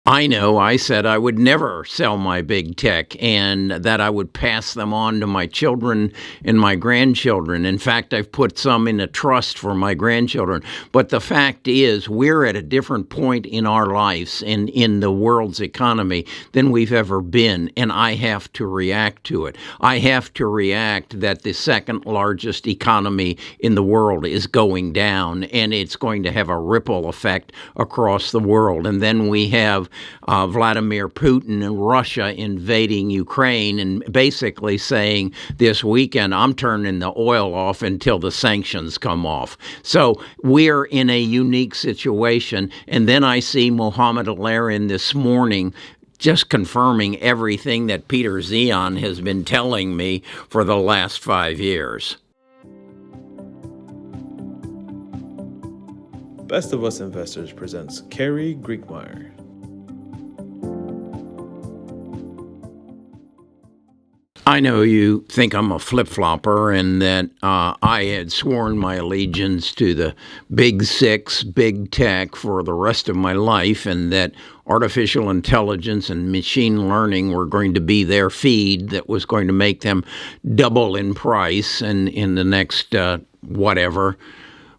I know I said I would never sell my big tech and that I would pass them on to my children and my grandchildren. In fact, I've put some in a trust for my grandchildren. But the fact is, we're at a different point in our lives and in the world's economy than we've ever been. And I have to react to it. I have to react that the second largest economy in the world is going down, and it's going to have a ripple effect across the world. And then we have Vladimir Putin and Russia invading Ukraine and basically saying this weekend, I'm turning the oil off until the sanctions come off. So we're in a unique situation. And then I see Mohammed Alarin this morning just confirming everything that Peter Zion has been telling me for the last 5 years. Best of Us Investors presents Carrie Griegmeyer. I know you think I'm a flip-flopper and that I had sworn my allegiance to the big six, big tech for the rest of my life, and that artificial intelligence and machine learning were going to be their feed that was going to make them double in price and in the next whatever.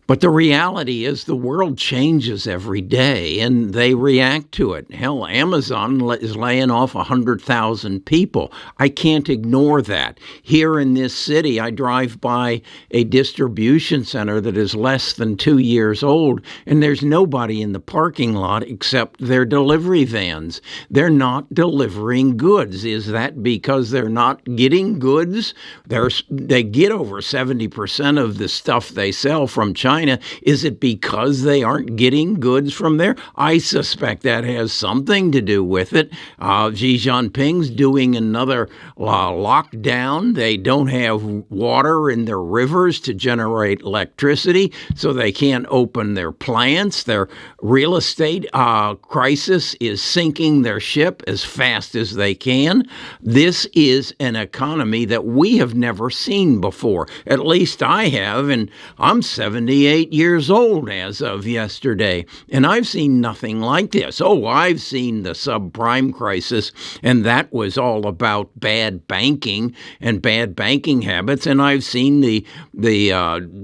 But the reality is the world changes every day, and they react to it. Hell, Amazon is laying off 100,000 people. I can't ignore that. Here in this city, I drive by a distribution center that is less than 2 years old, and there's nobody in the parking lot except their delivery vans. They're not delivering goods. Is that because they're not getting goods? They get over 70% of the stuff they sell from China. Is it because they aren't getting goods from there? I suspect that has something to do with it. Xi Jinping's doing another lockdown. They don't have water in their rivers to generate electricity, so they can't open their plants. Their real estate crisis is sinking their ship as fast as they can. This is an economy that we have never seen before. At least I have, and I'm 78 years old as of yesterday, and I've seen nothing like this. Oh, I've seen the subprime crisis, and that was all about bad banking and bad banking habits, and I've seen the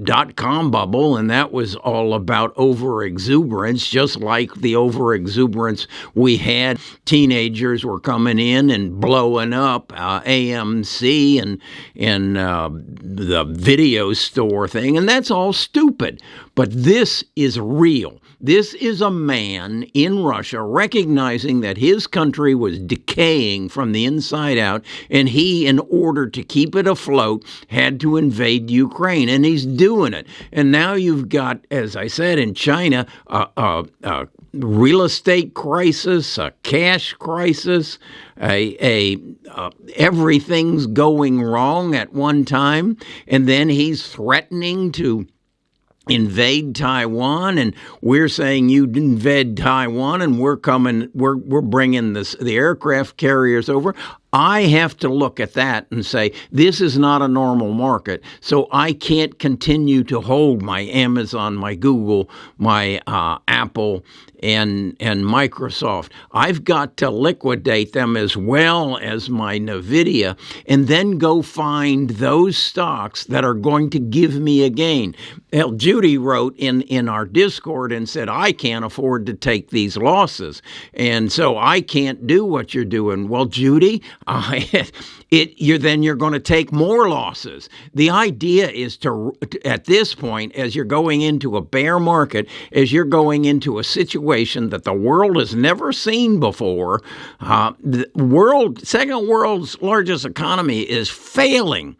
dot-com bubble, and that was all about overexuberance, just like the overexuberance we had. Teenagers were coming in and blowing up AMC and the video store thing, and that's all stupid. But this is real. This is a man in Russia recognizing that his country was decaying from the inside out, and he, in order to keep it afloat, had to invade Ukraine, and he's doing it. And now you've got, as I said, in China, a real estate crisis, a cash crisis, everything's going wrong at one time, and then he's threatening to invade Taiwan, and we're saying you invade Taiwan, and we're bringing the aircraft carriers over. I have to look at that and say, this is not a normal market, so I can't continue to hold my Amazon, my Google, my Apple, and Microsoft. I've got to liquidate them as well as my NVIDIA, and then go find those stocks that are going to give me a gain. Judy wrote in our Discord and said, I can't afford to take these losses, and so I can't do what you're doing. Well, Judy, you're going to take more losses. The idea is to, at this point, as you're going into a bear market, as you're going into a situation that the world has never seen before, second world's largest economy is failing.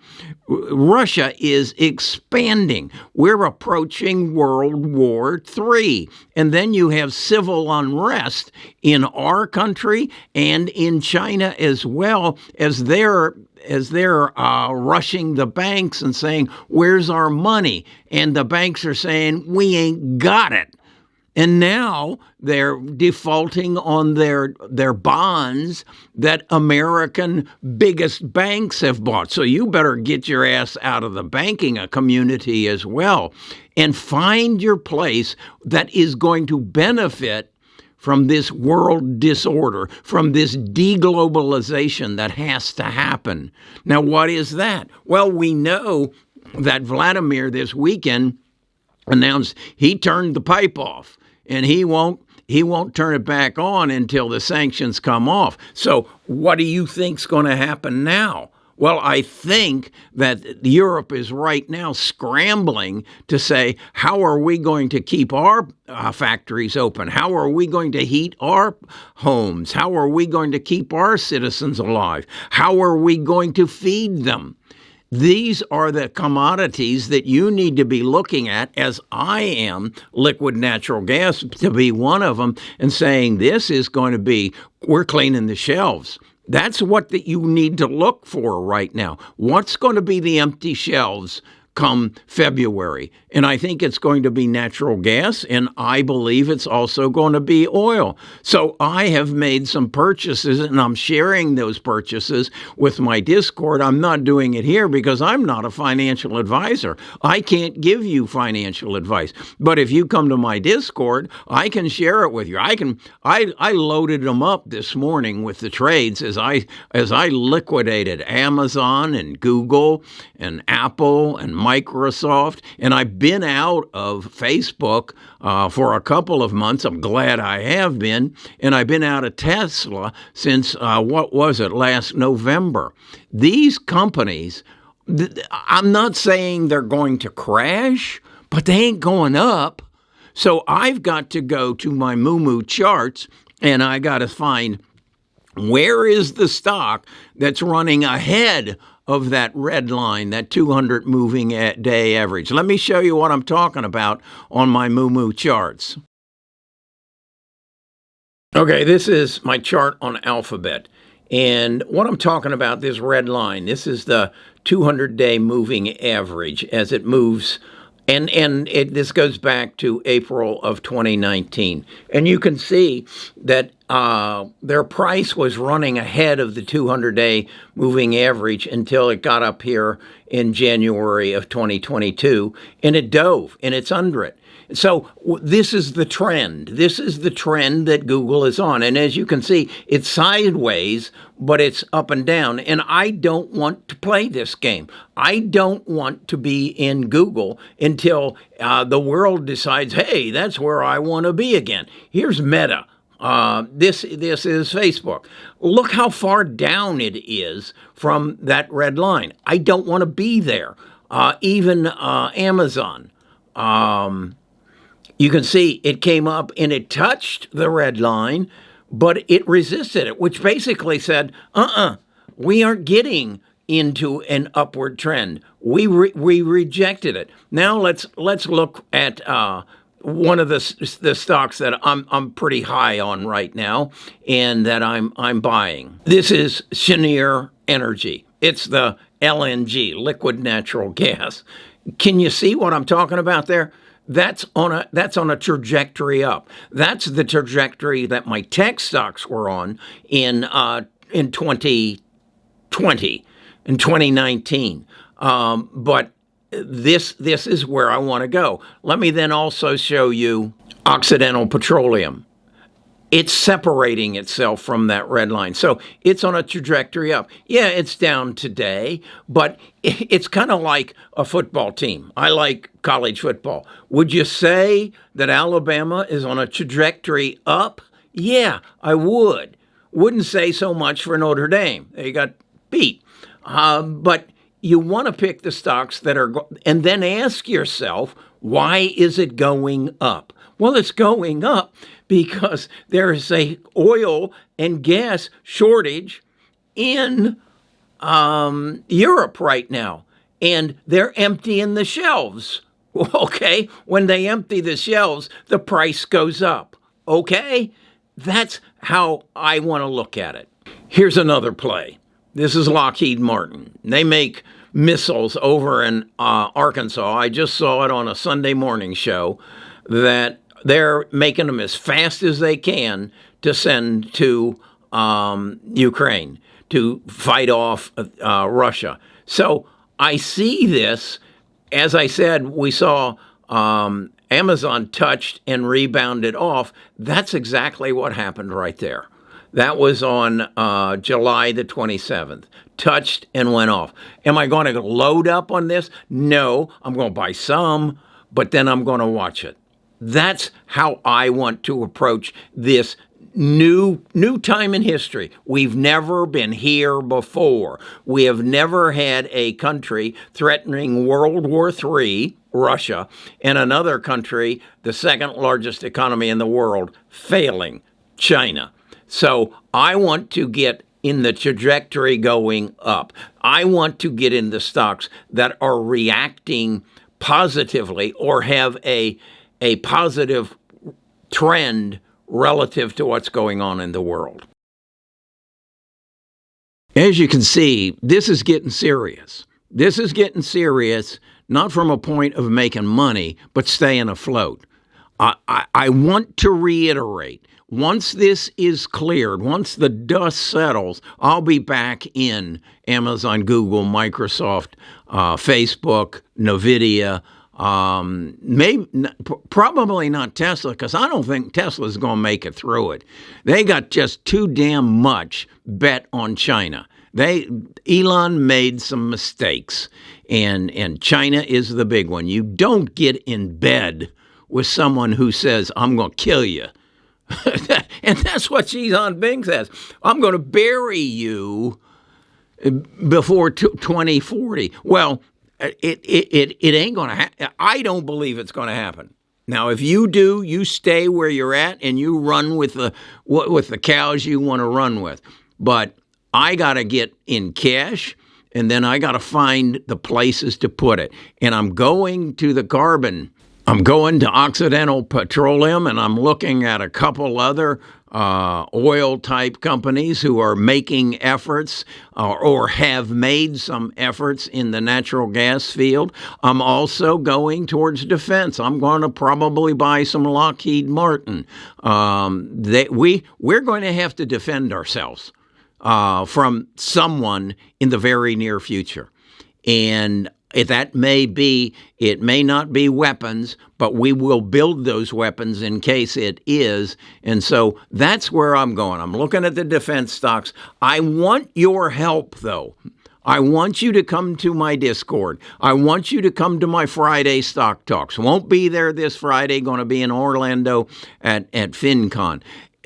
Russia is expanding. We're approaching World War III. And then you have civil unrest in our country and in China as well, as they're rushing the banks and saying, where's our money? And the banks are saying, we ain't got it. And now they're defaulting on their bonds that American biggest banks have bought. So you better get your ass out of the banking community as well and find your place that is going to benefit from this world disorder, from this deglobalization that has to happen. Now, what is that? Well, we know that Vladimir this weekend announced he turned the pipe off, and he won't turn it back on until the sanctions come off. So what do you think's going to happen now? Well, I think that Europe is right now scrambling to say, how are we going to keep our factories open? How are we going to heat our homes? How are we going to keep our citizens alive? How are we going to feed them? These are the commodities that you need to be looking at, as I am, liquid natural gas to be one of them, and saying this is going to be, we're cleaning the shelves. That's what that you need to look for right now. What's going to be the empty shelves come February? And I think it's going to be natural gas, and I believe it's also going to be oil. So I have made some purchases, and I'm sharing those purchases with my Discord. I'm not doing it here because I'm not a financial advisor. I can't give you financial advice. But if you come to my Discord, I can share it with you. I loaded them up this morning with the trades as I liquidated Amazon and Google and Apple and Microsoft, and I've been out of Facebook for a couple of months. I'm glad I have been, and I've been out of Tesla since last November. These companies, I'm not saying they're going to crash, but they ain't going up. So I've got to go to my Moo charts, and I got to find where is the stock that's running ahead of that red line, that 200 moving day average. Let me show you what I'm talking about on my Moo charts. Okay, this is my chart on Alphabet. And what I'm talking about, this red line, this is the 200-day moving average as it moves. And this goes back to April of 2019. And you can see that their price was running ahead of the 200-day moving average until it got up here in January of 2022, and it dove, and it's under it. So this is the trend. This is the trend that Google is on. And as you can see, it's sideways, but it's up and down. And I don't want to play this game. I don't want to be in Google until the world decides, hey, that's where I want to be again. Here's Meta. This is Facebook. Look how far down it is from that red line. I don't want to be there. Even Amazon. You can see it came up and it touched the red line, but it resisted it, which basically said, we aren't getting into an upward trend. We rejected it. Now let's look at one of the stocks that I'm pretty high on right now, and that I'm buying. This is Cheniere Energy. It's the LNG, liquid natural gas. Can you see what I'm talking about there? That's on a trajectory up. That's the trajectory that my tech stocks were on in 2020, in 2019. But this is where I want to go. Let me then also show you Occidental Petroleum. It's separating itself from that red line. So it's on a trajectory up. Yeah, it's down today, but it's kind of like a football team. I like college football. Would you say that Alabama is on a trajectory up? Yeah, I would. Wouldn't say so much for Notre Dame. They got beat. But you want to pick the stocks that are, and then ask yourself, why is it going up? Well, it's going up because there is a oil and gas shortage in Europe right now, and they're emptying the shelves. Okay, when they empty the shelves, the price goes up. Okay, that's how I want to look at it. Here's another play. This is Lockheed Martin. They make missiles over in Arkansas. I just saw it on a Sunday morning show that they're making them as fast as they can to send to Ukraine to fight off Russia. So I see this, as I said, we saw Amazon touched and rebounded off. That's exactly what happened right there. That was on July the 27th. Touched and went off. Am I going to load up on this? No, I'm going to buy some, but then I'm going to watch it. That's how I want to approach this new time in history. We've never been here before. We have never had a country threatening World War III, Russia, and another country, the second largest economy in the world, failing, China. So I want to get in the trajectory going up. I want to get in the stocks that are reacting positively or have a positive trend relative to what's going on in the world. As you can see, this is getting serious. This is getting serious, not from a point of making money, but staying afloat. I want to reiterate, once this is cleared, once the dust settles, I'll be back in Amazon, Google, Microsoft, Facebook, NVIDIA, probably not Tesla, because I don't think Tesla's going to make it through it. They got just too damn much bet on China. Elon made some mistakes, and China is the big one. You don't get in bed with someone who says, I'm going to kill you. And that's what Xi Jinping says. I'm going to bury you before 2040. Well, it ain't going to happen. I don't believe it's going to happen. Now, if you do, you stay where you're at and you run with the cows you want to run with. But I got to get in cash, and then I got to find the places to put it. And I'm going to the carbon. I'm going to Occidental Petroleum, and I'm looking at a couple other oil-type companies who are making efforts or have made some efforts in the natural gas field. I'm also going towards defense. I'm going to probably buy some Lockheed Martin. We're going to have to defend ourselves from someone in the very near future. And that may be, it may not be weapons, but we will build those weapons in case it is. And so that's where I'm going. I'm looking at the defense stocks. I want your help, though. I want you to come to my Discord. I want you to come to my Friday Stock Talks. Won't be there this Friday, going to be in Orlando at FinCon.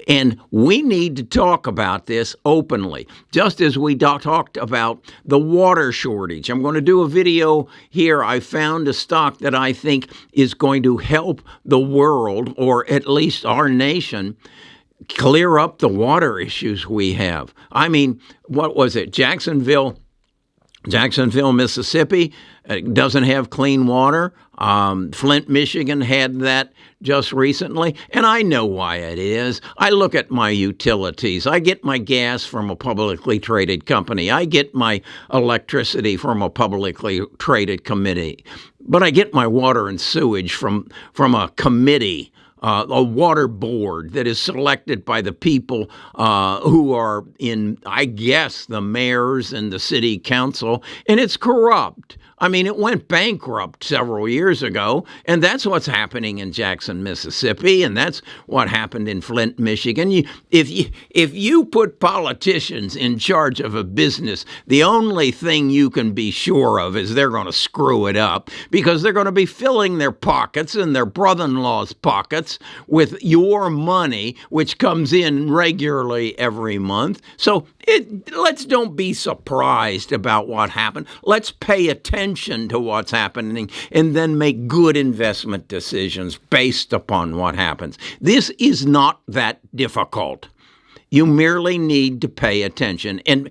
And we need to talk about this openly, just as we talked about the water shortage. I'm going to do a video here. I found a stock that I think is going to help the world, or at least our nation, clear up the water issues we have. I mean, what was it? Jacksonville, Mississippi doesn't have clean water. Flint, Michigan had that just recently, and I know why it is. I look at my utilities. I get my gas from a publicly traded company. I get my electricity from a publicly traded committee. But I get my water and sewage from a committee, a water board that is selected by the people who are in, I guess, the mayors and the city council, and it's corrupt. I mean, it went bankrupt several years ago, and that's what's happening in Jackson, Mississippi, and that's what happened in Flint, Michigan. If you put politicians in charge of a business, the only thing you can be sure of is they're going to screw it up, because they're going to be filling their pockets and their brother-in-law's pockets with your money, which comes in regularly every month. So let's don't be surprised about what happened. Let's pay attention to what's happening and then make good investment decisions based upon what happens. This is not that difficult. You merely need to pay attention and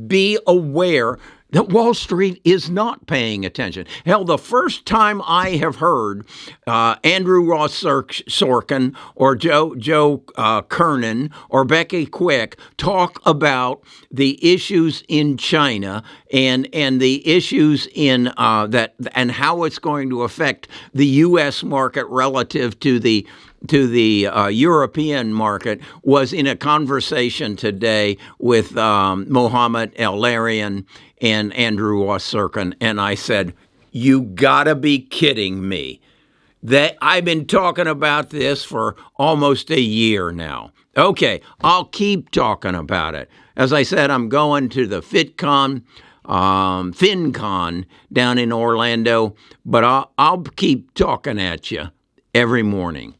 be aware that Wall Street is not paying attention. Hell, the first time I have heard Andrew Ross Sorkin or Joe Kernan or Becky Quick talk about the issues in China and the issues in that and how it's going to affect the U.S. market relative to the European market was in a conversation today with Mohammed El-Arian and Andrew Ross Sorkin, and I said, "You gotta be kidding me! That I've been talking about this for almost a year now. Okay, I'll keep talking about it. As I said, I'm going to the FinCon down in Orlando, but I'll keep talking at you every morning.